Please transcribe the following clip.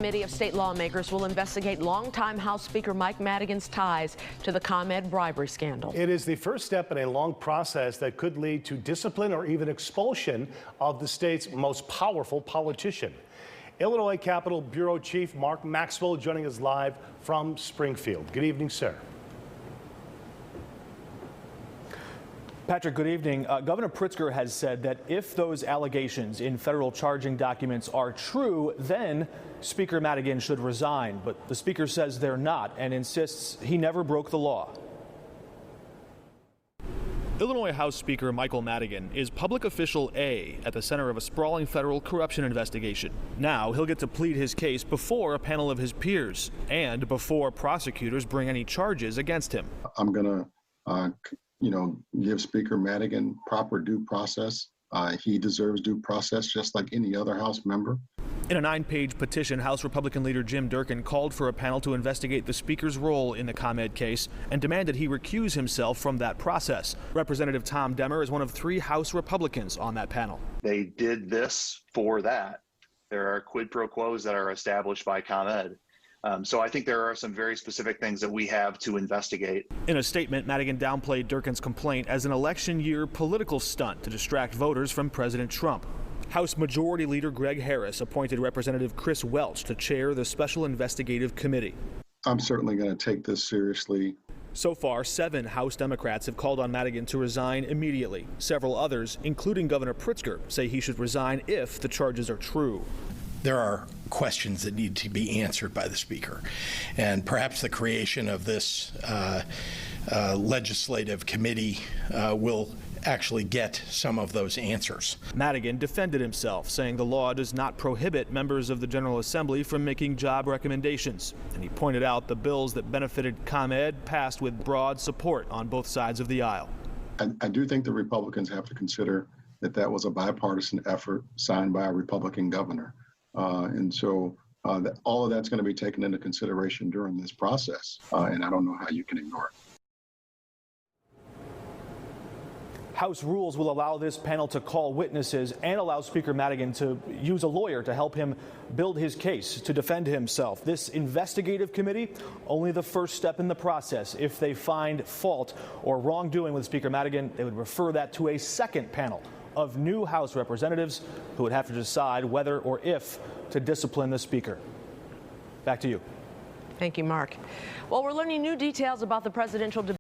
Committee of state lawmakers will investigate longtime House Speaker Mike Madigan's ties to the ComEd bribery scandal. It is the first step in a long process that could lead to discipline or even expulsion of the state's most powerful politician. Illinois Capitol Bureau Chief Mark Maxwell joining us live from Springfield. Good evening, sir. Patrick, good evening. Governor Pritzker has said that if those allegations in federal charging documents are true, then Speaker Madigan should resign. But the Speaker says they're not and insists he never broke the law. Illinois House Speaker Michael Madigan is public official A at the center of a sprawling federal corruption investigation. Now he'll get to plead his case before a panel of his peers and before prosecutors bring any charges against him. I'm going to give Speaker Madigan proper due process. He deserves due process just like any other House member. In a 9-page petition, House Republican leader Jim Durkin called for a panel to investigate the Speaker's role in the ComEd case and demanded he recuse himself from that process. Representative Tom Demmer is one of 3 House Republicans on that panel. They did this for that. There are quid pro quos that are established by ComEd. So I think there are some very specific things that we have to investigate. In a statement, Madigan downplayed Durkin's complaint as an election year political stunt to distract voters from President Trump. House Majority Leader Greg Harris appointed Representative Chris Welch to chair the Special Investigative Committee. I'm certainly going to take this seriously. So far, 7 House Democrats have called on Madigan to resign immediately. Several others, including Governor Pritzker, say he should resign if the charges are true. There are questions that need to be answered by the Speaker, and perhaps the creation of this legislative committee will actually get some of those answers. Madigan defended himself, saying the law does not prohibit members of the General Assembly from making job recommendations. And he pointed out the bills that benefited ComEd passed with broad support on both sides of the aisle. I do think the Republicans have to consider that was a bipartisan effort signed by a Republican governor. And so all of that's going to be taken into consideration during this process. And I don't know how you can ignore it. House rules will allow this panel to call witnesses and allow Speaker Madigan to use a lawyer to help him build his case, to defend himself. This investigative committee, only the first step in the process. If they find fault or wrongdoing with Speaker Madigan, they would refer that to a second panel of new House representatives who would have to decide whether or if to discipline the Speaker. Back to you. Thank you, Mark. Well, we're learning new details about the presidential debate.